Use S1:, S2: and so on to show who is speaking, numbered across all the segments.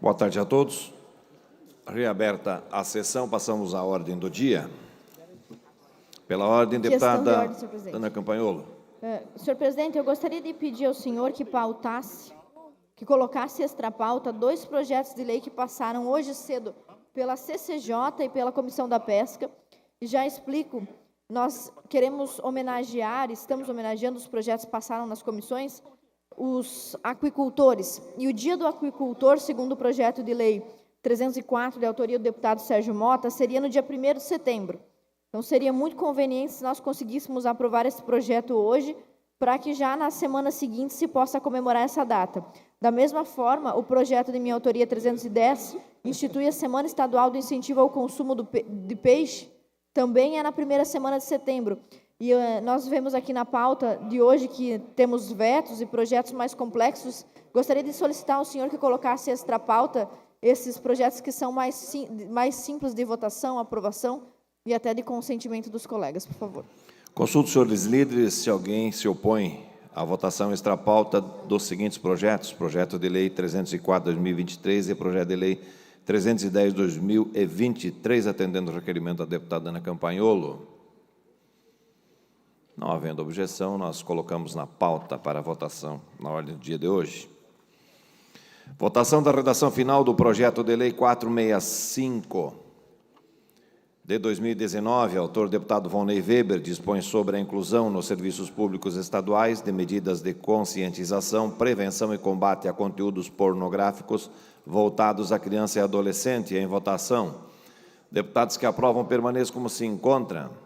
S1: Boa tarde a todos. Reaberta a sessão, passamos à ordem do dia. Pela ordem, deputada Ana Campanholo.
S2: Senhor presidente, eu gostaria de pedir ao senhor que pautasse, que colocasse extra pauta 2 projetos de lei que passaram hoje cedo pela CCJ e pela Comissão da Pesca. E já explico, nós queremos homenagear, estamos homenageando os projetos que passaram nas comissões, os aquicultores. E o Dia do Aquicultor, segundo o projeto de lei 304, de autoria do deputado Sérgio Mota, seria no dia 1º de setembro. Então, seria muito conveniente se nós conseguíssemos aprovar esse projeto hoje, para que já na semana seguinte se possa comemorar essa data. Da mesma forma, o projeto de minha autoria 310 institui a Semana Estadual do Incentivo ao Consumo de Peixe, também é na primeira semana de setembro. E nós vemos aqui na pauta de hoje que temos vetos e projetos mais complexos. Gostaria de solicitar ao senhor que colocasse extra pauta esses projetos que são mais simples de votação, aprovação e até de consentimento dos colegas, por favor.
S1: Consulto os senhores líderes se alguém se opõe à votação extra pauta dos seguintes projetos: projeto de lei 304/2023 e projeto de lei 310/2023, atendendo o requerimento da deputada Ana Campanholo. Não havendo objeção, nós colocamos na pauta para a votação na ordem do dia de hoje. Votação da redação final do projeto de lei 465 de 2019, autor deputado Vonley Weber, dispõe sobre a inclusão nos serviços públicos estaduais de medidas de conscientização, prevenção e combate a conteúdos pornográficos voltados à criança e adolescente. Em votação, deputados que aprovam permaneçam como se encontram.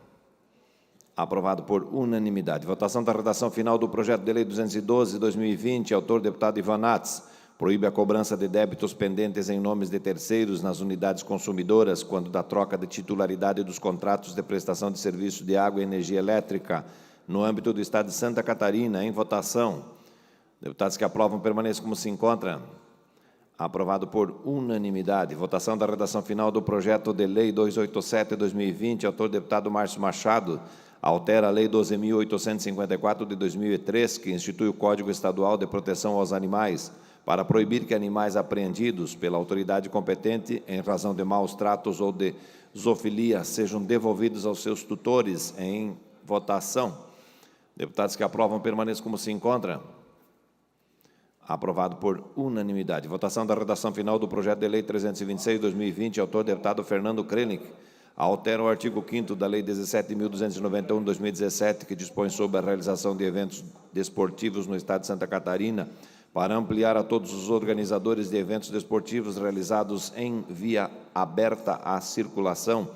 S1: Aprovado por unanimidade. Votação da redação final do projeto de lei 212 de 2020, autor deputado Ivan Nats, proíbe a cobrança de débitos pendentes em nomes de terceiros nas unidades consumidoras quando da troca de titularidade dos contratos de prestação de serviço de água e energia elétrica no âmbito do Estado de Santa Catarina. Em votação, deputados que aprovam permaneçam como se encontram. Aprovado por unanimidade. Votação da redação final do projeto de lei 287 de 2020, autor deputado Márcio Machado, altera a Lei 12.854 de 2003, que institui o Código Estadual de Proteção aos Animais, para proibir que animais apreendidos pela autoridade competente em razão de maus tratos ou de zoofilia sejam devolvidos aos seus tutores. Em votação, deputados que aprovam permaneçam como se encontram. Aprovado por unanimidade. Votação da redação final do projeto de lei 326 de 2020, autor deputado Fernando Krelink, altera o artigo 5º da Lei 17.291 de 2017, que dispõe sobre a realização de eventos desportivos no Estado de Santa Catarina, para ampliar a todos os organizadores de eventos desportivos realizados em via aberta à circulação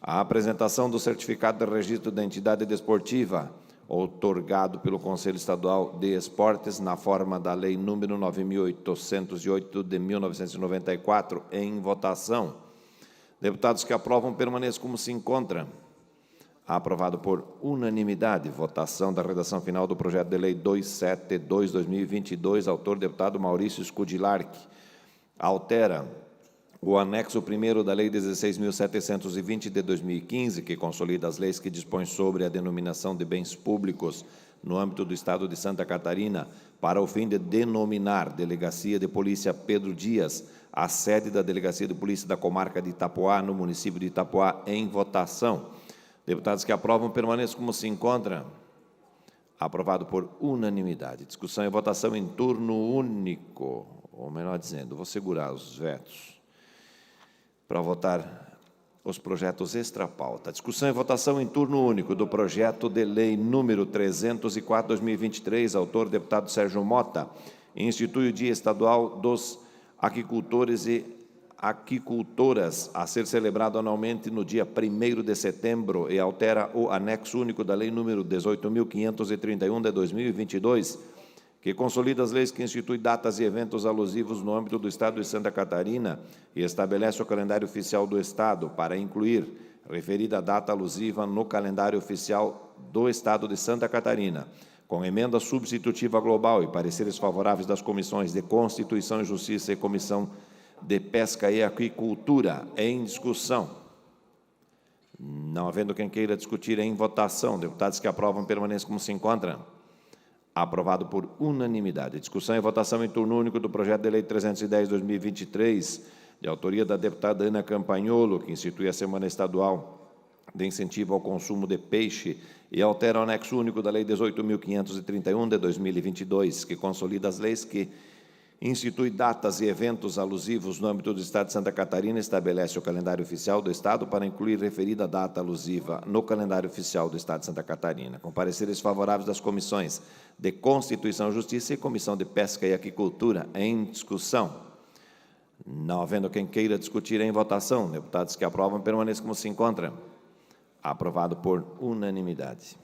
S1: a apresentação do certificado de registro da entidade desportiva, outorgado pelo Conselho Estadual de Esportes, na forma da Lei número 9.808 de 1994. Em votação, deputados que aprovam permaneçam como se encontram. Aprovado por unanimidade. Votação da redação final do projeto de lei 272/2022, autor deputado Maurício Scudilarc, altera o anexo 1º da Lei 16.720 de 2015, que consolida as leis que dispõem sobre a denominação de bens públicos no âmbito do Estado de Santa Catarina, para o fim de denominar Delegacia de Polícia Pedro Dias, a sede da Delegacia de Polícia da Comarca de Itapoá, no município de Itapoá. Em votação, deputados que aprovam permaneçam como se encontram. Aprovado por unanimidade. Discussão e votação em turno único, ou melhor dizendo, vou segurar os vetos para votar os projetos extra pauta. Discussão e votação em turno único do projeto de lei número 304/2023, autor deputado Sérgio Mota, institui o Dia Estadual dos Aquicultores e Aquicultoras, a ser celebrado anualmente no dia 1º de setembro, e altera o anexo único da Lei número 18.531 de 2022, que consolida as leis que instituem datas e eventos alusivos no âmbito do Estado de Santa Catarina e estabelece o calendário oficial do Estado para incluir referida data alusiva no calendário oficial do Estado de Santa Catarina, com emenda substitutiva global e pareceres favoráveis das comissões de Constituição e Justiça e Comissão de Pesca e Aquicultura. Em discussão. Não havendo quem queira discutir, em votação. Deputados que aprovam permaneçam como se encontram. Aprovado por unanimidade. Discussão e votação em turno único do projeto de lei 310/2023, de autoria da deputada Ana Campagnolo, que institui a Semana Estadual de Incentivo ao Consumo de Peixe e altera o anexo único da Lei 18.531 de 2022, que consolida as leis que institui datas e eventos alusivos no âmbito do Estado de Santa Catarina e estabelece o calendário oficial do Estado para incluir referida data alusiva no calendário oficial do Estado de Santa Catarina. Com pareceres favoráveis das comissões de Constituição e Justiça e Comissão de Pesca e Aquicultura, em discussão. Não havendo quem queira discutir em votação, deputados que aprovam permaneçam como se encontram. Aprovado por unanimidade.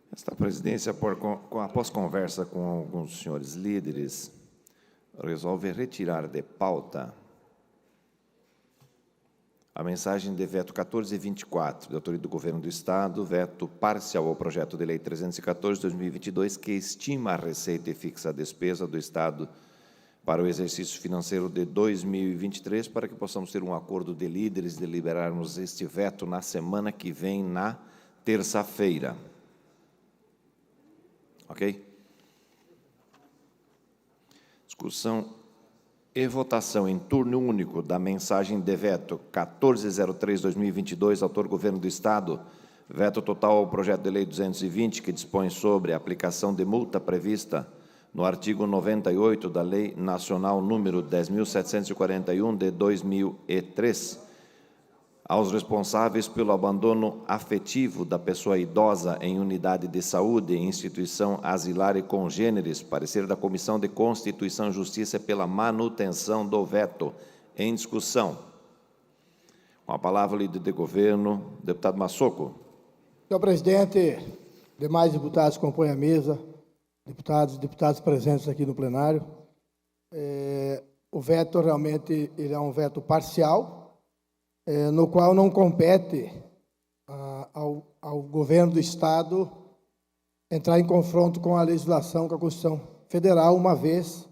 S1: Esta presidência, após conversa com alguns senhores líderes, resolve retirar de pauta a mensagem de veto 1424, de autoria do Governo do Estado, veto parcial ao projeto de lei 314/2022, que estima a receita e fixa a despesa do Estado para o exercício financeiro de 2023, para que possamos ter um acordo de líderes de liberarmos este veto na semana que vem, na terça-feira. Ok? Discussão e votação em turno único da mensagem de veto 1403/2022, autor Governo do Estado, veto total ao projeto de lei 220, que dispõe sobre a aplicação de multa prevista no artigo 98 da Lei Nacional número 10.741 de 2003, aos responsáveis pelo abandono afetivo da pessoa idosa em unidade de saúde, instituição asilar e congêneres, parecer da Comissão de Constituição e Justiça pela manutenção do veto. Em discussão. Com a palavra, o líder de governo, deputado Massoco.
S3: Senhor presidente, demais deputados que compõem a mesa, deputados e deputadas presentes aqui no plenário, o veto realmente ele é um veto parcial, no qual não compete ao governo do Estado entrar em confronto com a legislação, com a Constituição Federal, uma vez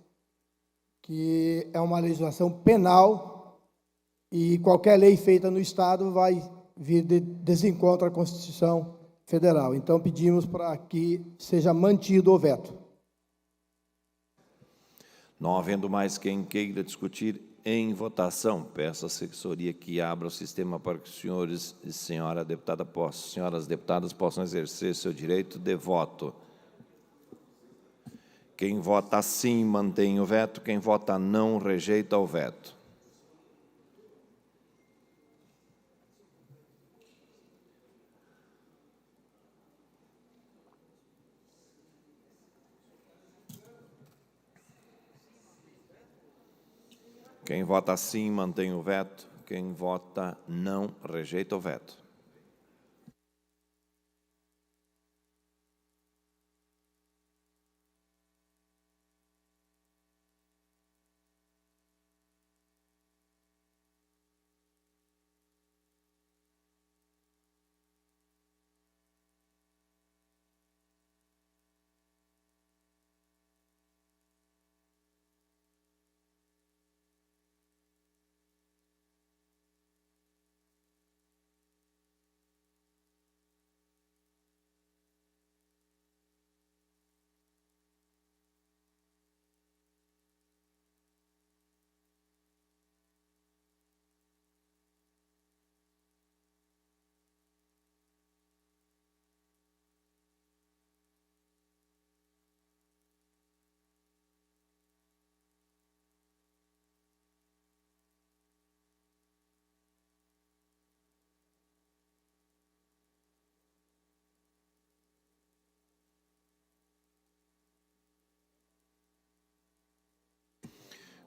S3: que é uma legislação penal e qualquer lei feita no Estado vai vir de desencontro à Constituição Federal. Então, pedimos para que seja mantido o veto.
S1: Não havendo mais quem queira discutir em votação, peço à assessoria que abra o sistema para que os senhores e senhoras deputadas possam exercer seu direito de voto. Quem vota sim mantém o veto, quem vota não rejeita o veto. Quem vota sim mantém o veto, quem vota não rejeita o veto.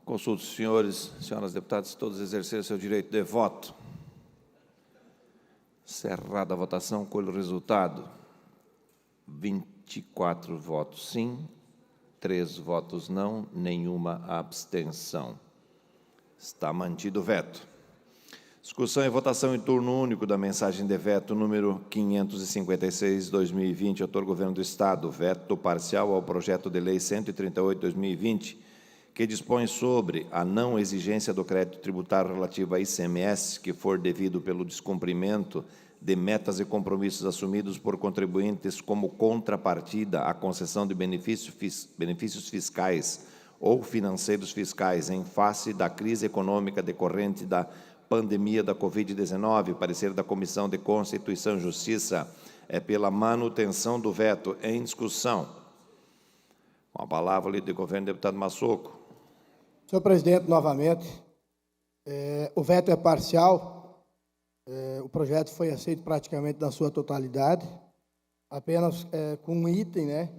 S1: Consulto os senhores, senhoras deputadas, todos exercerem seu direito de voto. Cerrada a votação, colho o resultado. 24 votos sim, 3 votos não, nenhuma abstenção. Está mantido o veto. Discussão e votação em turno único da mensagem de veto número 556/2020, autor Governo do Estado, veto parcial ao projeto de lei 138/2020, que dispõe sobre a não exigência do crédito tributário relativo a ICMS, que for devido pelo descumprimento de metas e compromissos assumidos por contribuintes como contrapartida à concessão de benefícios fiscais ou financeiros fiscais em face da crise econômica decorrente da pandemia da Covid-19. Parecer da Comissão de Constituição e Justiça é pela manutenção do veto. Em discussão. Com a palavra, o líder do governo, deputado Massoco.
S3: Senhor presidente, novamente, o veto é parcial, o projeto foi aceito praticamente na sua totalidade, apenas com um item, né?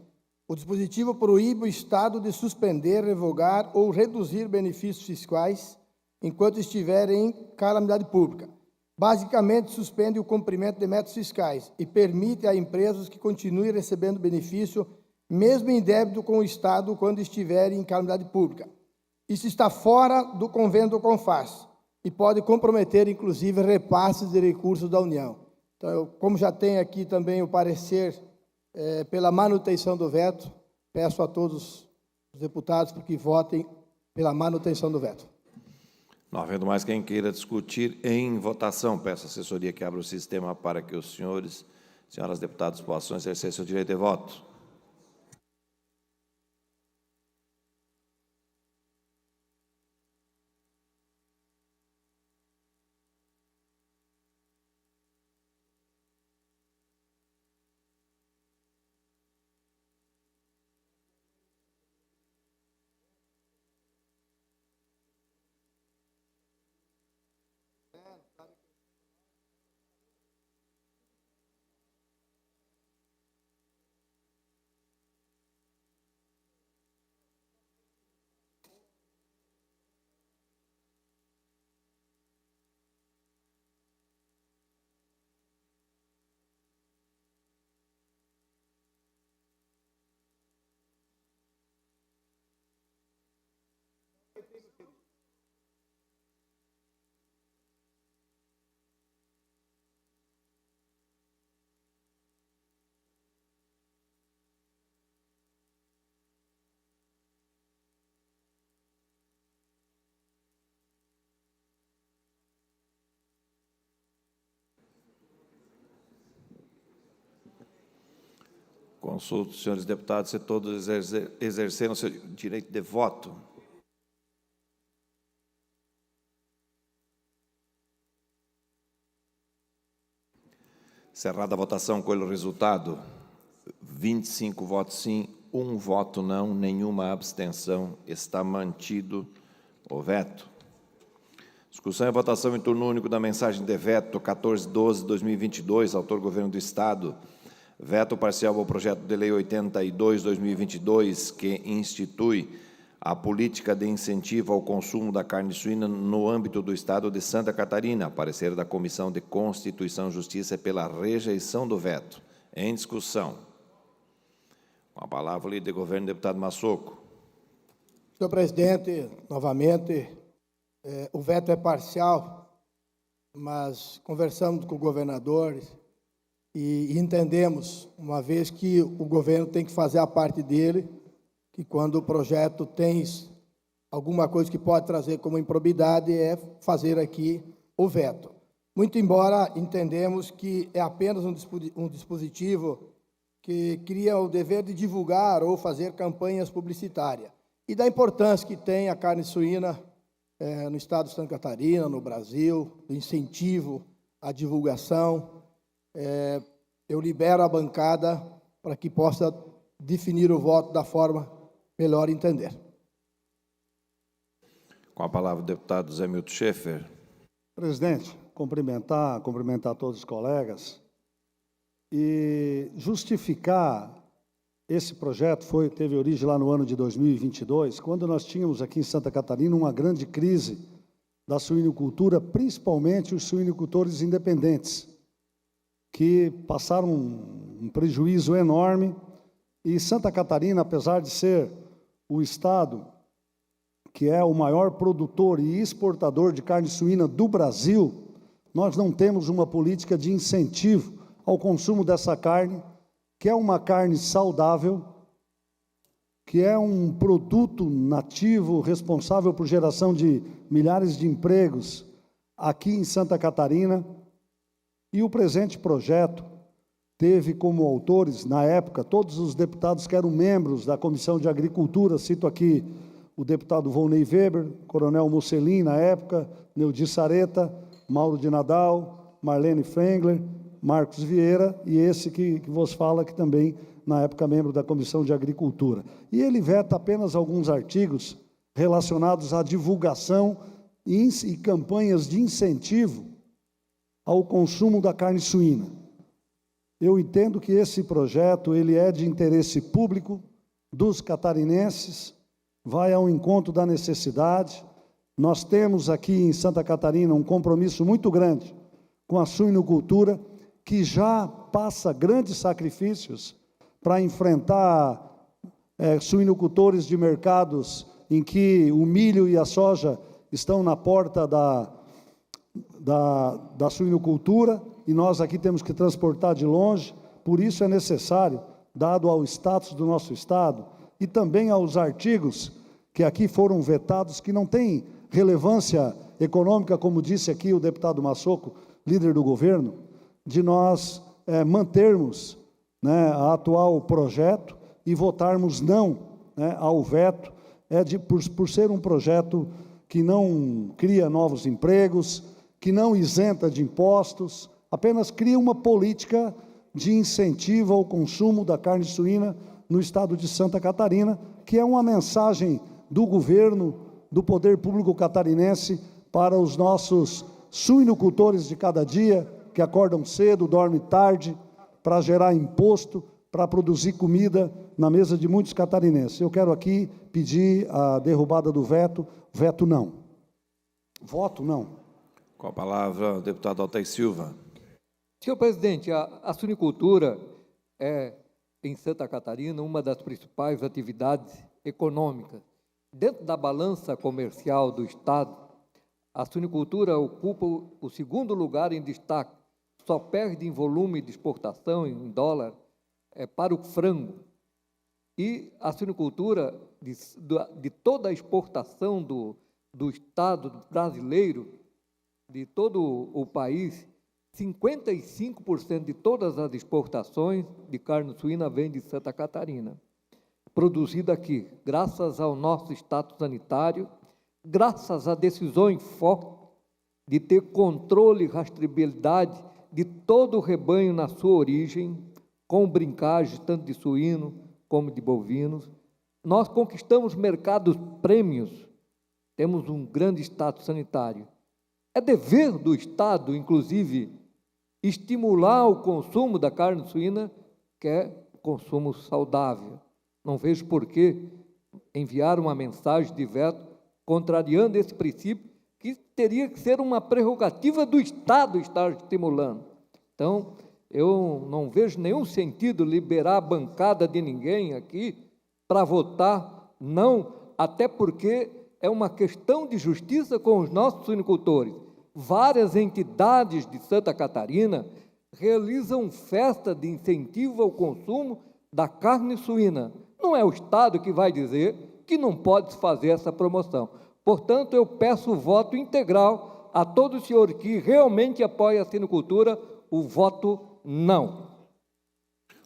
S3: O dispositivo proíbe o Estado de suspender, revogar ou reduzir benefícios fiscais enquanto estiver em calamidade pública. Basicamente, suspende o cumprimento de metas fiscais e permite a empresas que continuem recebendo benefício, mesmo em débito com o Estado, quando estiverem em calamidade pública. Isso está fora do convênio do CONFAS e pode comprometer, inclusive, repasses de recursos da União. Então, como já tem aqui também o parecer pela manutenção do veto, peço a todos os deputados que votem pela manutenção do veto.
S1: Não havendo mais quem queira discutir em votação, peço à assessoria que abra o sistema para que os senhores, senhoras deputadas, possam exercer seu direito de voto. Consulto os senhores deputados se todos exerceram seu direito de voto. Cerrada a votação, colho o resultado. 25 votos sim, 1 voto não, nenhuma abstenção. Está mantido o veto. Discussão e votação em turno único da mensagem de veto 1412/2022, autor Governo do Estado. Veto parcial ao projeto de lei 82/2022, que institui a política de incentivo ao consumo da carne suína no âmbito do Estado de Santa Catarina. Parecer da Comissão de Constituição e Justiça é pela rejeição do veto. Em discussão. Com a palavra, o líder do governo, deputado Massoco.
S3: Senhor presidente, novamente, o veto é parcial, mas conversamos com o governador e entendemos, uma vez que o governo tem que fazer a parte dele, que quando o projeto tem alguma coisa que pode trazer como improbidade, é fazer aqui o veto. Muito embora entendemos que é apenas um dispositivo que cria o dever de divulgar ou fazer campanhas publicitárias, e da importância que tem a carne suína no estado de Santa Catarina, no Brasil, do incentivo à divulgação. Eu libero a bancada para que possa definir o voto da forma melhor entender.
S1: Com a palavra o deputado Zé Milton Schaeffer.
S4: Presidente, cumprimentar todos os colegas e justificar esse projeto teve origem lá no ano de 2022, quando nós tínhamos aqui em Santa Catarina uma grande crise da suinocultura, principalmente os suinocultores independentes, que passaram um prejuízo enorme. E Santa Catarina, apesar de ser o estado que é o maior produtor e exportador de carne suína do Brasil, nós não temos uma política de incentivo ao consumo dessa carne, que é uma carne saudável, que é um produto nativo responsável por geração de milhares de empregos aqui em Santa Catarina. E o presente projeto teve como autores, na época, todos os deputados que eram membros da Comissão de Agricultura. Cito aqui o deputado Volney Weber, Coronel Mussolini, na época, Neudi Sareta, Mauro de Nadal, Marlene Frengler, Marcos Vieira, e esse que vos fala, que também, na época, membro da Comissão de Agricultura. E ele veta apenas alguns artigos relacionados à divulgação e campanhas de incentivo ao consumo da carne suína. Eu entendo que esse projeto ele é de interesse público dos catarinenses, vai ao encontro da necessidade. Nós temos aqui em Santa Catarina um compromisso muito grande com a suinocultura, que já passa grandes sacrifícios para enfrentar suinocultores de mercados em que o milho e a soja estão na porta da suinocultura, e nós aqui temos que transportar de longe. Por isso é necessário, dado ao status do nosso estado e também aos artigos que aqui foram vetados, que não têm relevância econômica, como disse aqui o deputado Massoco, líder do governo, de nós mantermos, né, a atual projeto e votarmos não, né, ao veto, por ser um projeto que não cria novos empregos, que não isenta de impostos, apenas cria uma política de incentivo ao consumo da carne suína no estado de Santa Catarina, que é uma mensagem do governo, do poder público catarinense, para os nossos suinocultores de cada dia, que acordam cedo, dormem tarde, para gerar imposto, para produzir comida na mesa de muitos catarinenses. Eu quero aqui pedir a derrubada do veto. Veto não. Voto não.
S1: Com a palavra, o deputado Altair Silva.
S5: Senhor presidente, a suinicultura é, em Santa Catarina, uma das principais atividades econômicas. Dentro da balança comercial do estado, a suinicultura ocupa o segundo lugar em destaque, só perde em volume de exportação, em dólar, para o frango. E a suinicultura, de toda a exportação do estado brasileiro, de todo o país, 55% de todas as exportações de carne suína vem de Santa Catarina, produzida aqui, graças ao nosso status sanitário, graças a decisões fortes de ter controle e rastreabilidade de todo o rebanho na sua origem, com brincagem tanto de suíno como de bovinos. Nós conquistamos mercados prêmios, temos um grande status sanitário. É dever do Estado, inclusive, estimular o consumo da carne suína, que é consumo saudável. Não vejo por que enviar uma mensagem de veto contrariando esse princípio, que teria que ser uma prerrogativa do Estado estar estimulando. Então, eu não vejo nenhum sentido liberar a bancada de ninguém aqui para votar não, até porque é uma questão de justiça com os nossos suinicultores. Várias entidades de Santa Catarina realizam festa de incentivo ao consumo da carne suína. Não é o Estado que vai dizer que não pode fazer essa promoção. Portanto, eu peço o voto integral a todo senhor que realmente apoia a suinocultura, o voto não.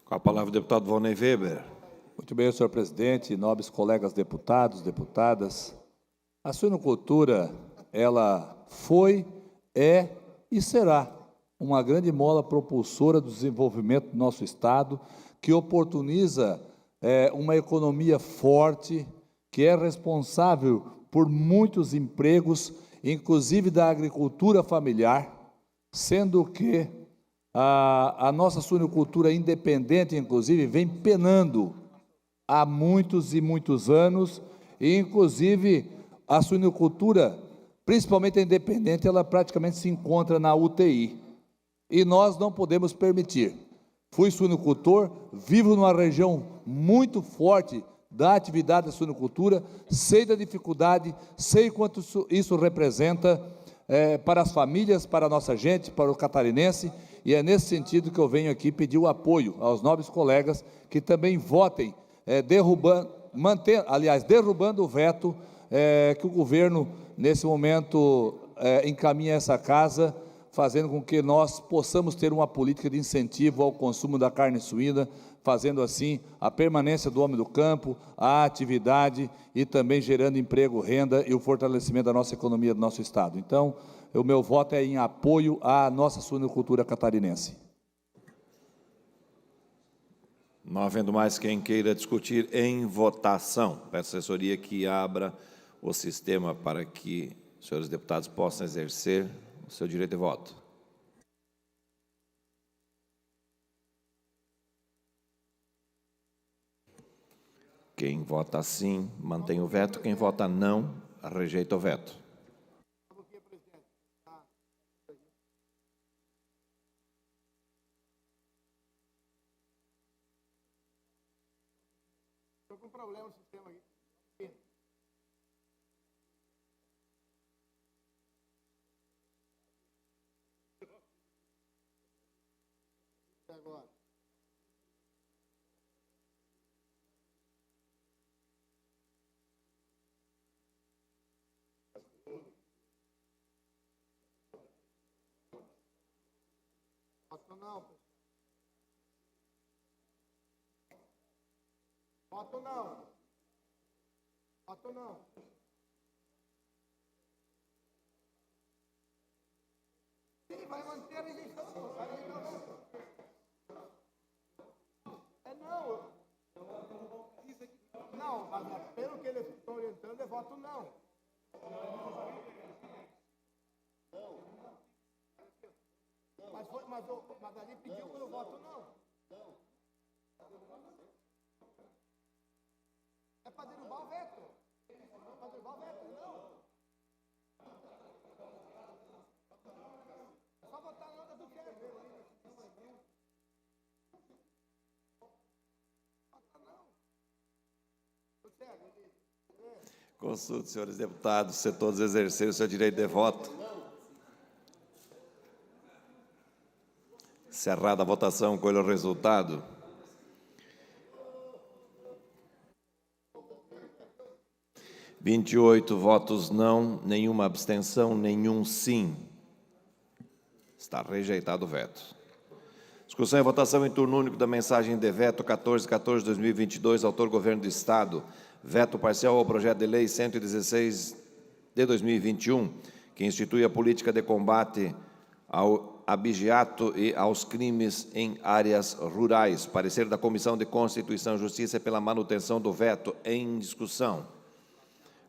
S1: Com a palavra, o deputado Volney Weber.
S6: Muito bem, senhor presidente, nobres colegas deputados, deputadas. A suinocultura, ela foi, é e será uma grande mola propulsora do desenvolvimento do nosso Estado, que oportuniza uma economia forte, que é responsável por muitos empregos, inclusive da agricultura familiar, sendo que a nossa suinocultura independente, inclusive, vem penando há muitos e muitos anos, e inclusive a suinocultura, principalmente a independente, ela praticamente se encontra na UTI, e nós não podemos permitir. Fui suinocultor, vivo numa região muito forte da atividade da suinocultura, sei da dificuldade, sei quanto isso representa para as famílias, para a nossa gente, para o catarinense, e é nesse sentido que eu venho aqui pedir o apoio aos nobres colegas que também votem, derrubando o veto que o governo, nesse momento, encaminha essa casa, fazendo com que nós possamos ter uma política de incentivo ao consumo da carne suína, fazendo assim a permanência do homem do campo, a atividade e também gerando emprego, renda e o fortalecimento da nossa economia do nosso Estado. Então, o meu voto é em apoio à nossa suinocultura catarinense.
S1: Não havendo mais quem queira discutir em votação, peço à assessoria que abra o sistema para que os senhores deputados possam exercer o seu direito de voto. Quem vota sim, mantém o veto. Quem vota não, rejeita o veto.
S3: Estou com problema no sistema aqui. Agora. Voto não. Voto não. Voto não. Sim, vai manter a eleição. Não. Não, mas pelo que eles estão orientando, é voto não. Mas ali pediu pelo voto não. É para derrubar o veto. É para derrubar o veto, não. É só votar não, tá tudo certo.
S1: Consulto, senhores deputados, se todos exercerem o seu direito de voto. Encerrada a votação, colho o resultado. – 28 votos não, nenhuma abstenção, nenhum sim. Está rejeitado o veto. Discussão e votação em turno único da mensagem de veto 1414/2022, autor Governo do Estado. Veto parcial ao projeto de lei 116 de 2021, que institui a política de combate ao abigeato e aos crimes em áreas rurais. Parecer da Comissão de Constituição e Justiça pela manutenção do veto em discussão.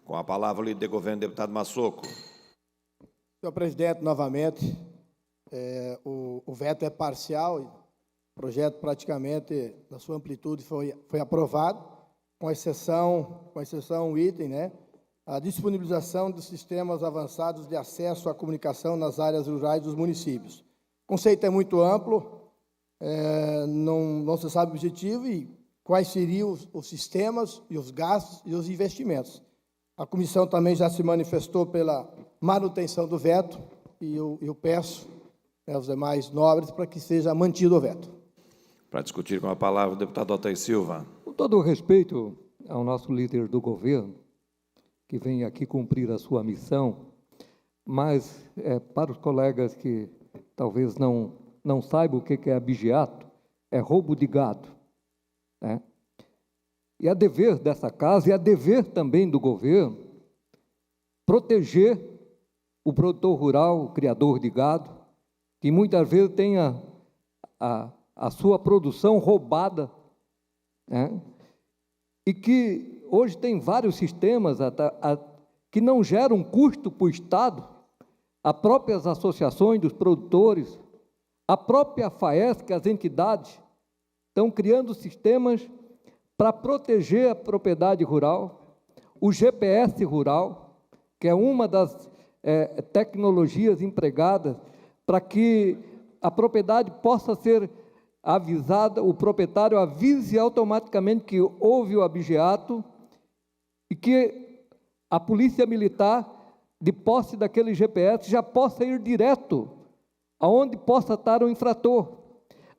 S1: Com a palavra, o líder de governo, deputado Massoco.
S3: Senhor presidente, novamente, o veto é parcial, o projeto praticamente, na sua amplitude, foi aprovado, com exceção um item, né? A disponibilização de sistemas avançados de acesso à comunicação nas áreas rurais dos municípios. O conceito é muito amplo, não se sabe o objetivo e quais seriam os sistemas e os gastos e os investimentos. A comissão também já se manifestou pela manutenção do veto e eu peço aos demais nobres para que seja mantido o veto.
S1: Para discutir com a palavra, o deputado Altair Silva.
S5: Com todo o respeito ao nosso líder do governo, que vem aqui cumprir a sua missão, mas para os colegas que talvez não saibam o que é abigeato, é roubo de gado, né? E é dever dessa casa, e é dever também do governo, proteger o produtor rural, o criador de gado, que muitas vezes tem a sua produção roubada, né? E que hoje tem vários sistemas que não geram custo para o Estado, as próprias associações dos produtores, a própria FAESC, as entidades, estão criando sistemas para proteger a propriedade rural, o GPS rural, que é uma das tecnologias empregadas para que a propriedade possa ser avisada, o proprietário avise automaticamente que houve o abigeato e que a polícia militar, de posse daquele GPS, já possa ir direto aonde possa estar o infrator.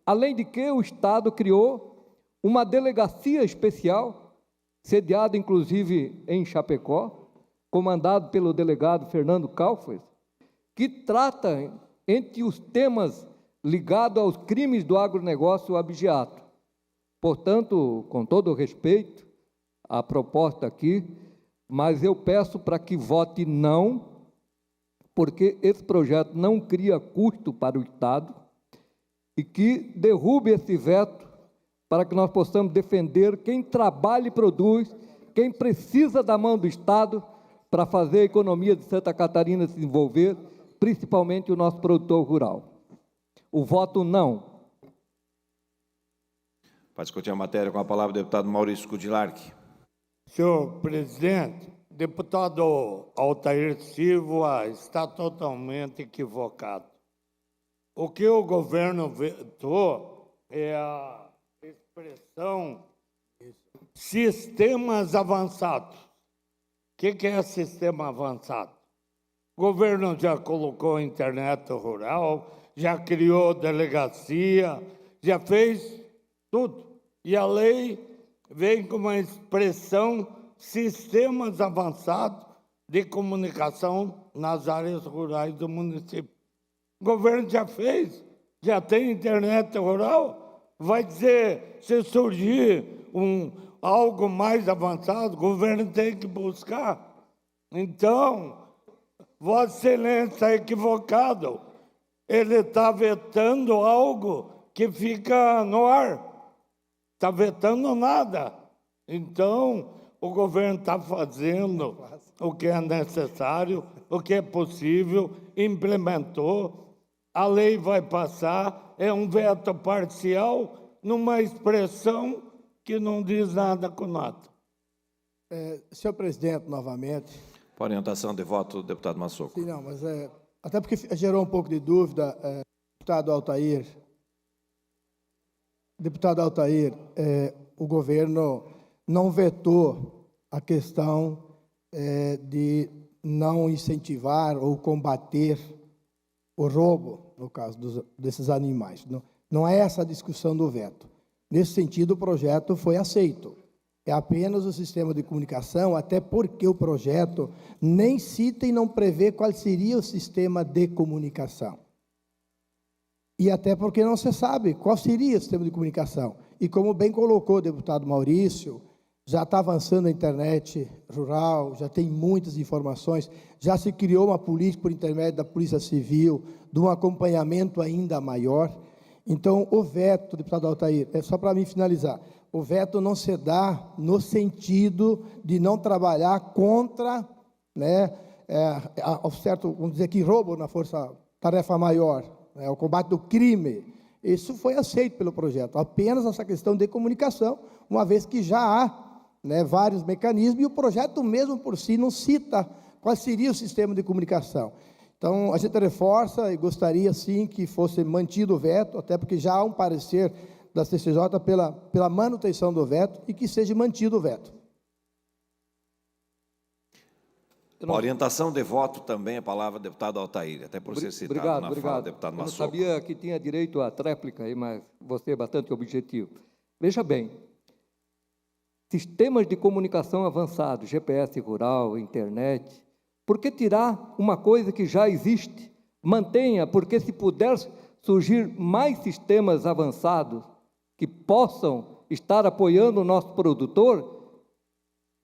S5: Além de que o Estado criou uma delegacia especial, sediada inclusive em Chapecó, comandado pelo delegado Fernando Kaufers, que trata, entre os temas ligados aos crimes do agronegócio, o abigeato. Portanto, com todo o respeito à proposta aqui, mas eu peço para que vote não, porque esse projeto não cria custo para o Estado, e que derrube esse veto para que nós possamos defender quem trabalha e produz, quem precisa da mão do Estado para fazer a economia de Santa Catarina se desenvolver, principalmente o nosso produtor rural. O voto não.
S1: Para discutir a matéria, com a palavra o deputado Maurício Kudilarski.
S7: Senhor presidente, deputado Altair Silva está totalmente equivocado. O que o governo vetou é a expressão sistemas avançados. O que é sistema avançado? O governo já colocou internet rural, já criou delegacia, já fez tudo. E a lei vem com uma expressão sistemas avançados de comunicação nas áreas rurais do município. O governo já fez, já tem internet rural, vai dizer, se surgir algo mais avançado, o governo tem que buscar. Então, Vossa Excelência está equivocado. Ele está vetando algo que fica no ar. Está vetando nada. Então, o governo está fazendo o que é necessário, o que é possível, implementou. A lei vai passar, é um veto parcial, numa expressão que não diz nada com nada.
S3: Senhor presidente, novamente.
S1: Por orientação de voto, deputado Massoco.
S3: Sim, não, mas até porque gerou um pouco de dúvida, deputado Altair. Deputado Altair, o governo não vetou a questão de não incentivar ou combater o roubo, no caso desses animais. Não é essa a discussão do veto. Nesse sentido, o projeto foi aceito. É apenas o sistema de comunicação, até porque o projeto nem cita e não prevê qual seria o sistema de comunicação. E até porque não se sabe qual seria o sistema de comunicação. E como bem colocou o deputado Maurício, já está avançando a internet rural, já tem muitas informações, já se criou uma política por intermédio da Polícia Civil, de um acompanhamento ainda maior. Então, o veto, deputado Altair, é só para mim finalizar, o veto não se dá no sentido de não trabalhar contra, certo, vamos dizer que roubo na força-tarefa maior, o combate do crime. Isso foi aceito pelo projeto, apenas essa questão de comunicação, uma vez que já há vários mecanismos, e o projeto mesmo por si não cita qual seria o sistema de comunicação. Então, a gente reforça e gostaria, sim, que fosse mantido o veto, até porque já há um parecer da CCJ pela manutenção do veto e que seja mantido o veto.
S1: A orientação de voto também, a palavra do deputado Altair, até por ser citado na fala do deputado Massoco.
S5: Eu não sabia que tinha direito à tréplica, mas você é bastante objetivo. Veja bem, sistemas de comunicação avançados, GPS rural, internet, por que tirar uma coisa que já existe? Mantenha, porque se puder surgir mais sistemas avançados que possam estar apoiando o nosso produtor,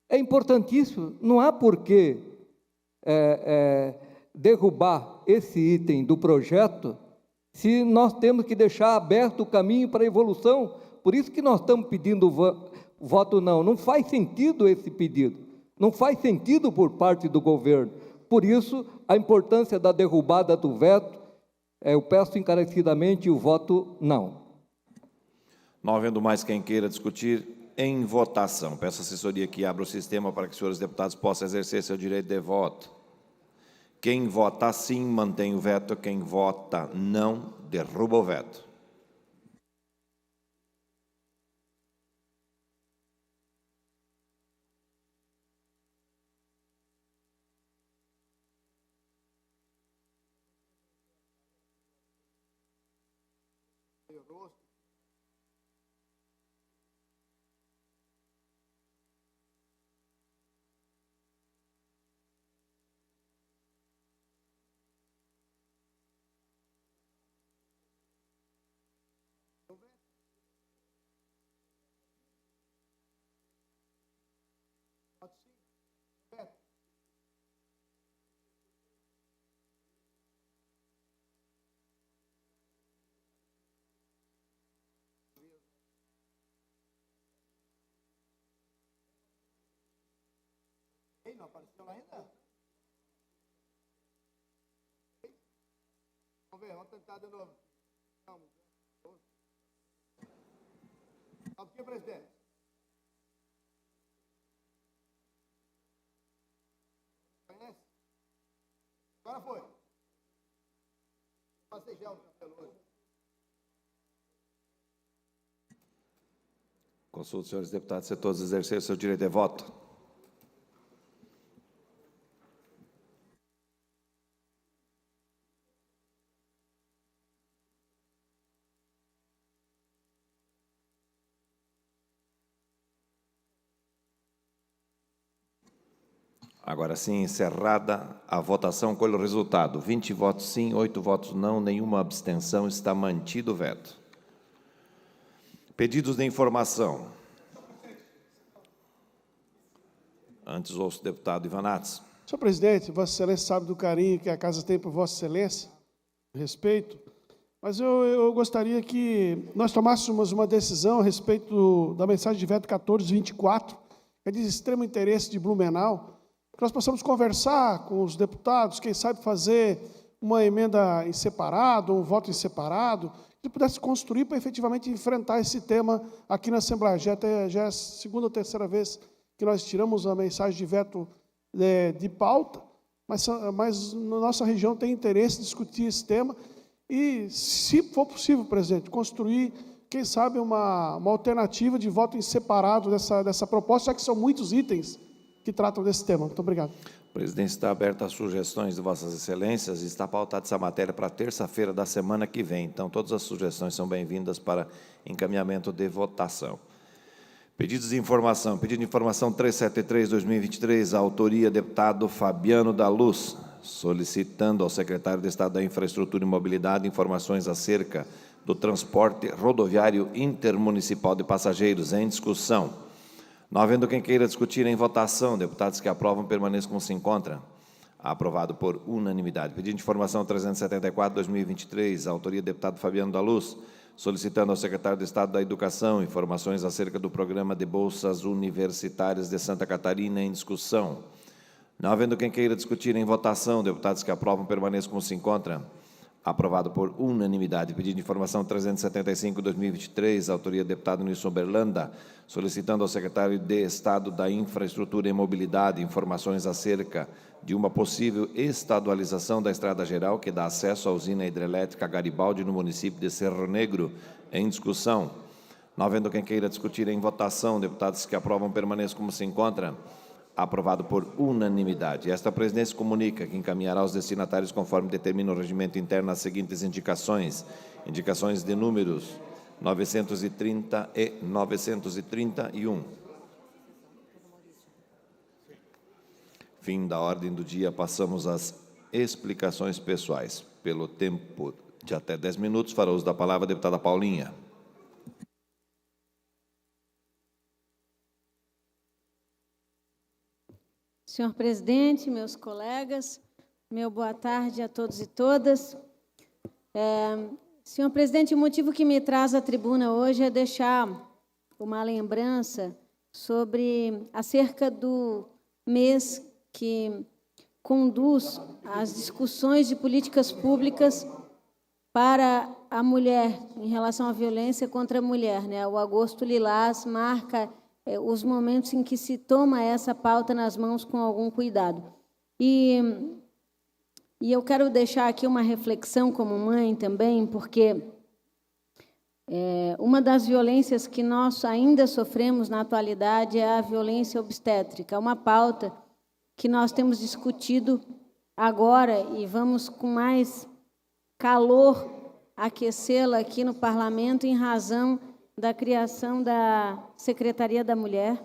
S5: é importantíssimo. Não há por que derrubar esse item do projeto se nós temos que deixar aberto o caminho para a evolução. Por isso que nós estamos pedindo voto não. Não faz sentido esse pedido. Não faz sentido por parte do governo. Por isso, a importância da derrubada do veto, eu peço encarecidamente o voto não.
S1: Não havendo mais quem queira discutir Em votação. Peço à assessoria que abra o sistema para que os senhores deputados possam exercer seu direito de voto. Quem vota sim, mantém o veto. Quem vota não, derruba o veto.
S3: Não apareceu lá ainda? Vamos ver, vamos tentar de novo. Aqui, presidente. Conhece? Agora foi. Passei gel no cabelo hoje.
S1: Consulto, senhores deputados, se todos exercerem o seu direito de voto. Agora sim, encerrada a votação, colhe o resultado. 20 votos sim, 8 votos não, nenhuma abstenção, está mantido o veto. Pedidos de informação. Antes ouço o deputado Ivanates.
S8: Senhor presidente, Vossa Excelência sabe do carinho que a Casa tem por Vossa Excelência, respeito, mas eu gostaria que nós tomássemos uma decisão a respeito da mensagem de veto 1424, que é de extremo interesse de Blumenau, que nós possamos conversar com os deputados, quem sabe fazer uma emenda em separado, um voto em separado, que pudesse construir para efetivamente enfrentar esse tema aqui na Assembleia. Já é a segunda ou terceira vez que nós tiramos a mensagem de veto de pauta, mas na nossa região tem interesse em discutir esse tema e, se for possível, presidente, construir, quem sabe, uma alternativa de voto em separado dessa proposta, já que são muitos itens que tratam desse tema. Muito obrigado.
S1: O presidente está aberto às sugestões de Vossas Excelências e está pautada essa matéria para terça-feira da semana que vem. Então, todas as sugestões são bem-vindas para encaminhamento de votação. Pedidos de informação. Pedido de informação 373/2023, autoria deputado Fabiano da Luz, solicitando ao secretário de Estado da Infraestrutura e Mobilidade informações acerca do transporte rodoviário intermunicipal de passageiros em discussão. Não havendo quem queira discutir em votação, deputados que aprovam permaneçam como se encontra. Aprovado por unanimidade. Pedido de informação 374/2023, autoria deputado Fabiano da Luz, solicitando ao secretário de Estado da Educação informações acerca do programa de bolsas universitárias de Santa Catarina em discussão. Não havendo quem queira discutir em votação, deputados que aprovam permaneçam como se encontra. Aprovado por unanimidade. Pedido de informação 375/2023, autoria do deputado Nilson Berlanda, solicitando ao secretário de Estado da Infraestrutura e Mobilidade informações acerca de uma possível estadualização da Estrada Geral que dá acesso à usina hidrelétrica Garibaldi no município de Cerro Negro, em discussão. Não havendo quem queira discutir em votação, deputados que aprovam permaneçam como se encontra. Aprovado por unanimidade. Esta presidência comunica que encaminhará aos destinatários, conforme determina o regimento interno, as seguintes indicações. Indicações de números 930 e 931. Fim da ordem do dia, passamos às explicações pessoais. Pelo tempo de até 10 minutos, fará uso da palavra a deputada Paulinha.
S9: Senhor presidente, meus colegas, meu boa tarde a todos e todas. Senhor presidente, o motivo que me traz à tribuna hoje é deixar uma lembrança acerca do mês que conduz as discussões de políticas públicas para a mulher, em relação à violência contra a mulher, né? O Agosto Lilás marca os momentos em que se toma essa pauta nas mãos com algum cuidado. E eu quero deixar aqui uma reflexão como mãe também, porque uma das violências que nós ainda sofremos na atualidade é a violência obstétrica, uma pauta que nós temos discutido agora e vamos com mais calor aquecê-la aqui no Parlamento em razão da criação da Secretaria da Mulher.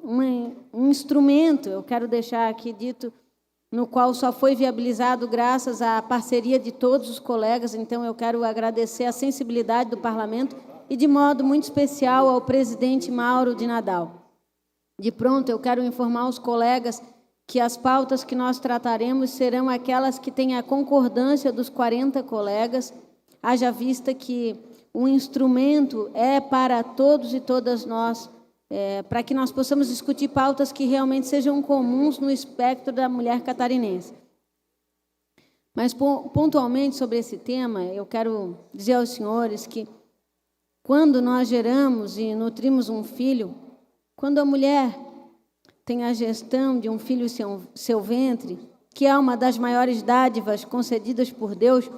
S9: Um instrumento, eu quero deixar aqui dito, no qual só foi viabilizado graças à parceria de todos os colegas. Então, eu quero agradecer a sensibilidade do Parlamento e, de modo muito especial, ao presidente Mauro de Nadal. De pronto, eu quero informar os colegas que as pautas que nós trataremos serão aquelas que têm a concordância dos 40 colegas, haja vista que o instrumento é para todos e todas nós, para que nós possamos discutir pautas que realmente sejam comuns no espectro da mulher catarinense. Mas, pontualmente sobre esse tema, eu quero dizer aos senhores que, quando nós geramos e nutrimos um filho, quando a mulher tem a gestão de um filho em seu ventre, que é uma das maiores dádivas concedidas por Deus,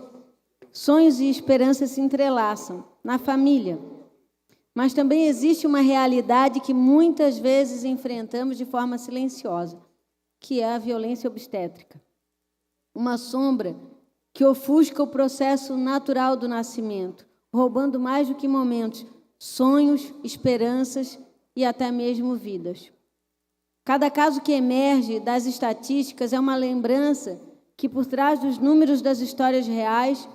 S9: sonhos e esperanças se entrelaçam na família. Mas também existe uma realidade que muitas vezes enfrentamos de forma silenciosa, que é a violência obstétrica. Uma sombra que ofusca o processo natural do nascimento, roubando mais do que momentos, sonhos, esperanças e até mesmo vidas. Cada caso que emerge das estatísticas é uma lembrança que, por trás dos números das histórias reais,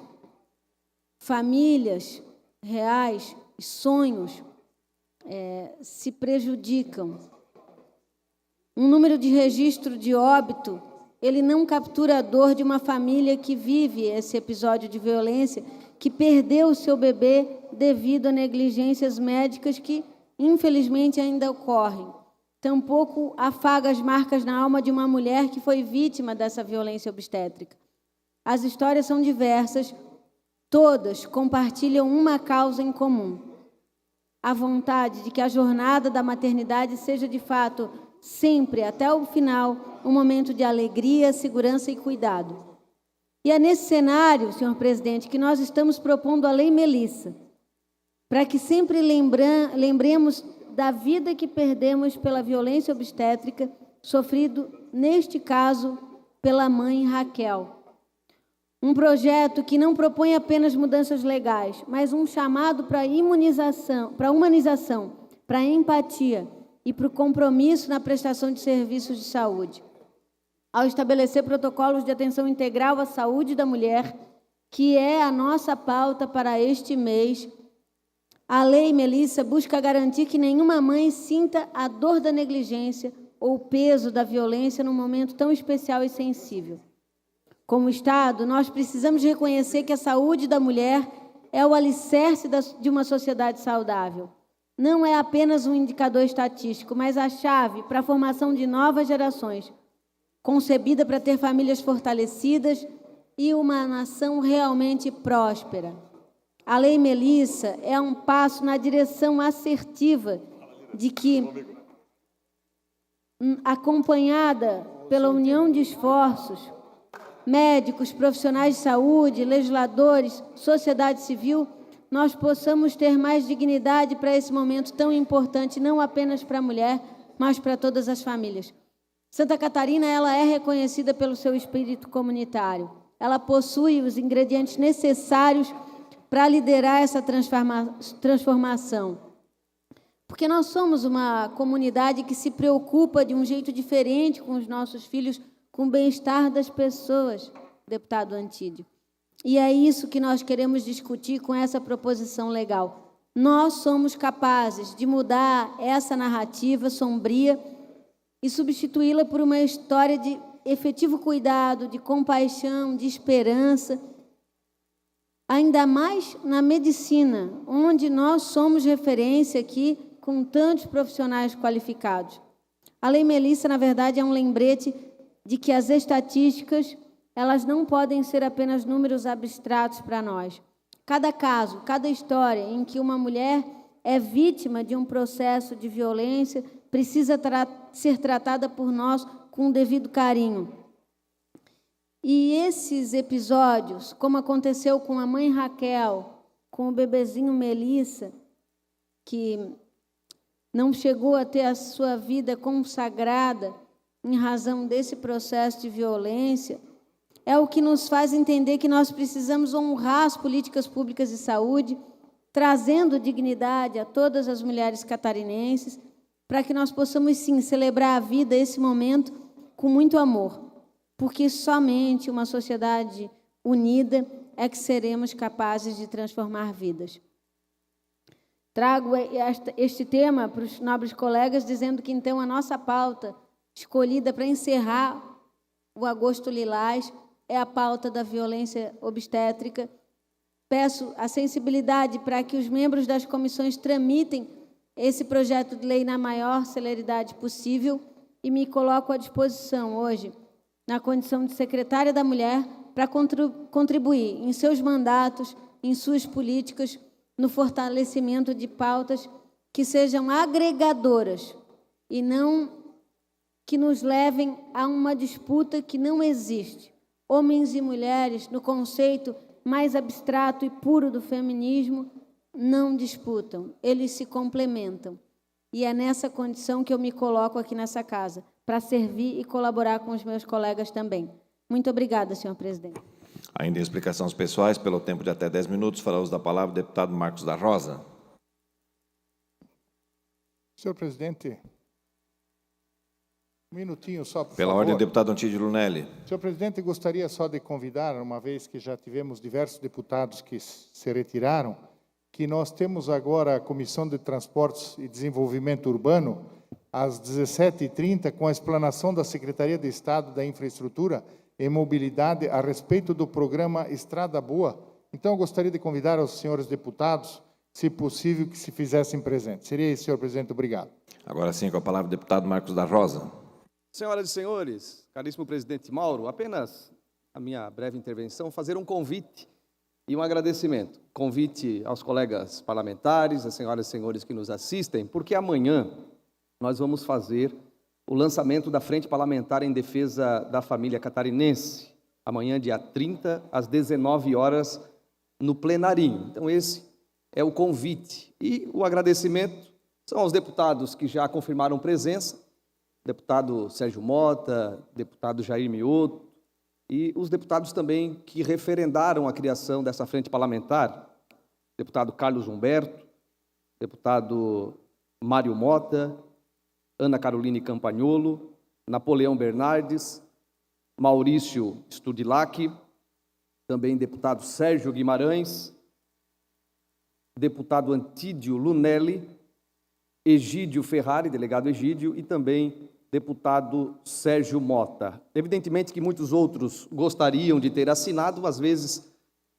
S9: famílias reais e sonhos se prejudicam. Um número de registro de óbito, ele não captura a dor de uma família que vive esse episódio de violência, que perdeu o seu bebê devido a negligências médicas que, infelizmente, ainda ocorrem. Tampouco afaga as marcas na alma de uma mulher que foi vítima dessa violência obstétrica. As histórias são diversas, todas compartilham uma causa em comum: a vontade de que a jornada da maternidade seja, de fato, sempre, até o final, um momento de alegria, segurança e cuidado. E é nesse cenário, senhor presidente, que nós estamos propondo a Lei Melissa, para que sempre lembremos da vida que perdemos pela violência obstétrica, sofrido, neste caso, pela mãe Raquel. Um projeto que não propõe apenas mudanças legais, mas um chamado para a humanização, para a empatia e para o compromisso na prestação de serviços de saúde. Ao estabelecer protocolos de atenção integral à saúde da mulher, que é a nossa pauta para este mês, a Lei Melissa busca garantir que nenhuma mãe sinta a dor da negligência ou o peso da violência num momento tão especial e sensível. Como Estado, nós precisamos reconhecer que a saúde da mulher é o alicerce de uma sociedade saudável. Não é apenas um indicador estatístico, mas a chave para a formação de novas gerações, concebida para ter famílias fortalecidas e uma nação realmente próspera. A Lei Melissa é um passo na direção assertiva de que, acompanhada pela união de esforços, médicos, profissionais de saúde, legisladores, sociedade civil, nós possamos ter mais dignidade para esse momento tão importante, não apenas para a mulher, mas para todas as famílias. Santa Catarina, ela é reconhecida pelo seu espírito comunitário. Ela possui os ingredientes necessários para liderar essa transformação. Porque nós somos uma comunidade que se preocupa de um jeito diferente com os nossos filhos, com o bem-estar das pessoas, deputado Antídio. E é isso que nós queremos discutir com essa proposição legal. Nós somos capazes de mudar essa narrativa sombria e substituí-la por uma história de efetivo cuidado, de compaixão, de esperança, ainda mais na medicina, onde nós somos referência aqui com tantos profissionais qualificados. A Lei Melissa, na verdade, é um lembrete de que as estatísticas, elas não podem ser apenas números abstratos para nós. Cada caso, cada história em que uma mulher é vítima de um processo de violência, precisa ser tratada por nós com o devido carinho. E esses episódios, como aconteceu com a mãe Raquel, com o bebezinho Melissa, que não chegou a ter a sua vida consagrada em razão desse processo de violência, é o que nos faz entender que nós precisamos honrar as políticas públicas de saúde, trazendo dignidade a todas as mulheres catarinenses, para que nós possamos, sim, celebrar a vida, esse momento, com muito amor, porque somente uma sociedade unida é que seremos capazes de transformar vidas. Trago este tema para os nobres colegas, dizendo que, então, a nossa pauta escolhida para encerrar o Agosto Lilás é a pauta da violência obstétrica. Peço a sensibilidade para que os membros das comissões tramitem esse projeto de lei na maior celeridade possível e me coloco à disposição hoje, na condição de secretária da Mulher, para contribuir em seus mandatos, em suas políticas, no fortalecimento de pautas que sejam agregadoras e não que nos levem a uma disputa que não existe. Homens e mulheres, no conceito mais abstrato e puro do feminismo, não disputam, eles se complementam. E é nessa condição que eu me coloco aqui nessa casa, para servir e colaborar com os meus colegas também. Muito obrigada, senhor presidente.
S1: Ainda em explicações pessoais, pelo tempo de até 10 minutos, fará uso da palavra o deputado Marcos da Rosa.
S10: Senhor presidente, um minutinho só, por
S1: Pela
S10: favor.
S1: ordem, o deputado Antídio Lunelli.
S10: Senhor presidente, gostaria só de convidar, uma vez que já tivemos diversos deputados que se retiraram, que nós temos agora a Comissão de Transportes e Desenvolvimento Urbano, às 17h30, com a explanação da Secretaria de Estado da Infraestrutura e Mobilidade a respeito do programa Estrada Boa. Então, eu gostaria de convidar os senhores deputados, se possível, que se fizessem presentes. Seria isso, senhor presidente. Obrigado.
S1: Agora sim, com a palavra o deputado Marcos da Rosa.
S11: Senhoras e senhores, caríssimo presidente Mauro, apenas a minha breve intervenção, fazer um convite e um agradecimento. Convite aos colegas parlamentares, às senhoras e senhores que nos assistem, porque amanhã nós vamos fazer o lançamento da Frente Parlamentar em Defesa da Família Catarinense, amanhã, dia 30, às 19 horas, no plenarinho. Então, esse é o convite. E o agradecimento são aos deputados que já confirmaram presença, deputado Sérgio Mota, deputado Jair Mioto, e os deputados também que referendaram a criação dessa frente parlamentar, deputado Carlos Humberto, deputado Mário Mota, Ana Caroline Campagnolo, Napoleão Bernardes, Maurício Studilac, também deputado Sérgio Guimarães, deputado Antídio Lunelli, Egídio Ferrari, delegado Egídio, e também deputado Sérgio Mota. Evidentemente que muitos outros gostariam de ter assinado, às vezes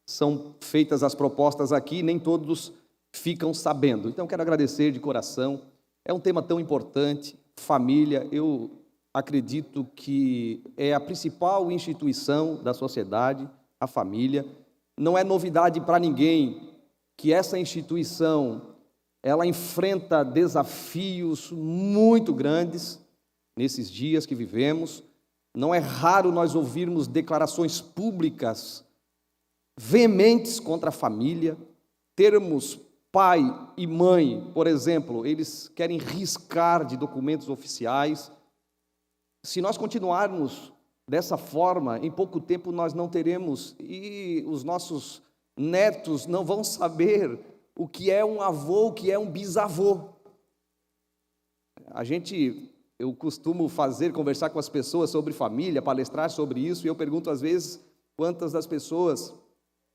S11: são feitas as propostas aqui, nem todos ficam sabendo. Então, quero agradecer de coração. É um tema tão importante, família, eu acredito que é a principal instituição da sociedade, a família. Não é novidade para ninguém que essa instituição, ela enfrenta desafios muito grandes nesses dias que vivemos. Não é raro nós ouvirmos declarações públicas veementes contra a família, termos pai e mãe, por exemplo, eles querem riscar de documentos oficiais. Se nós continuarmos dessa forma, em pouco tempo nós não teremos, e os nossos netos não vão saber o que é um avô, o que é um bisavô. Eu costumo conversar com as pessoas sobre família, palestrar sobre isso, e eu pergunto às vezes quantas das pessoas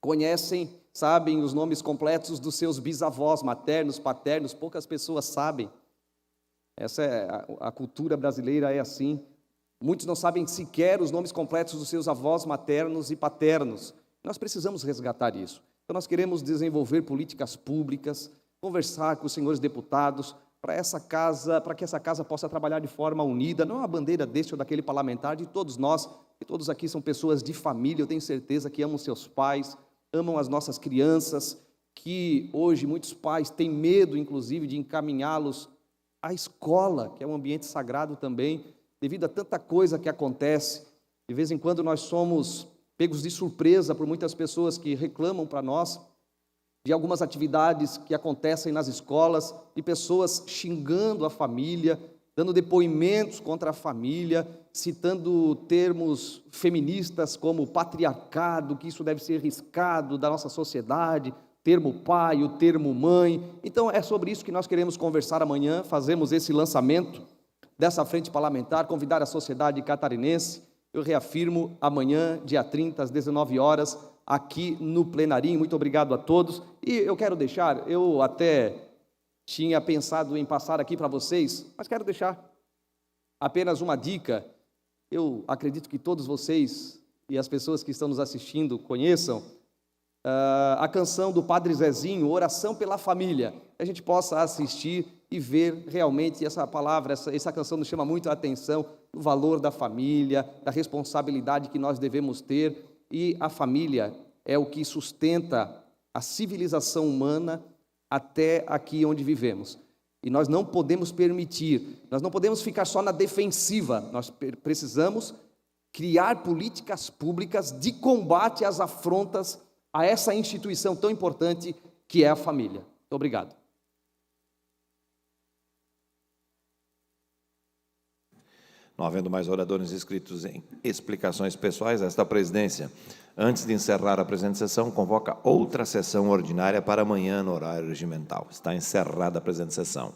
S11: conhecem, sabem os nomes completos dos seus bisavós, maternos, paternos. Poucas pessoas sabem. Essa é a cultura brasileira, é assim. Muitos não sabem sequer os nomes completos dos seus avós maternos e paternos. Nós precisamos resgatar isso. Então, nós queremos desenvolver políticas públicas, conversar com os senhores deputados, para que essa casa possa trabalhar de forma unida, não a bandeira deste ou daquele parlamentar, de todos nós, que todos aqui são pessoas de família, eu tenho certeza que amam seus pais, amam as nossas crianças, que hoje muitos pais têm medo, inclusive, de encaminhá-los à escola, que é um ambiente sagrado também, devido a tanta coisa que acontece. De vez em quando nós somos pegos de surpresa por muitas pessoas que reclamam para nós de algumas atividades que acontecem nas escolas, de pessoas xingando a família, dando depoimentos contra a família, citando termos feministas como patriarcado, que isso deve ser riscado da nossa sociedade, termo pai, o termo mãe. Então é sobre isso que nós queremos conversar amanhã, fazemos esse lançamento dessa frente parlamentar, convidar a sociedade catarinense. Eu reafirmo, amanhã, dia 30, às 19 horas, aqui no Plenarinho. Muito obrigado a todos. E eu quero deixar, eu até tinha pensado em passar aqui para vocês, mas quero deixar apenas uma dica. Eu acredito que todos vocês e as pessoas que estão nos assistindo conheçam a canção do Padre Zezinho, Oração pela Família. Que a gente possa assistir e ver realmente essa palavra, essa canção nos chama muito a atenção do valor da família, da responsabilidade que nós devemos ter, e a família é o que sustenta a civilização humana até aqui onde vivemos. E nós não podemos permitir, nós não podemos ficar só na defensiva, nós precisamos criar políticas públicas de combate às afrontas a essa instituição tão importante que é a família. Muito obrigado.
S1: Não havendo mais oradores inscritos em explicações pessoais, esta presidência, antes de encerrar a presente sessão, convoca outra sessão ordinária para amanhã no horário regimental. Está encerrada a presente sessão.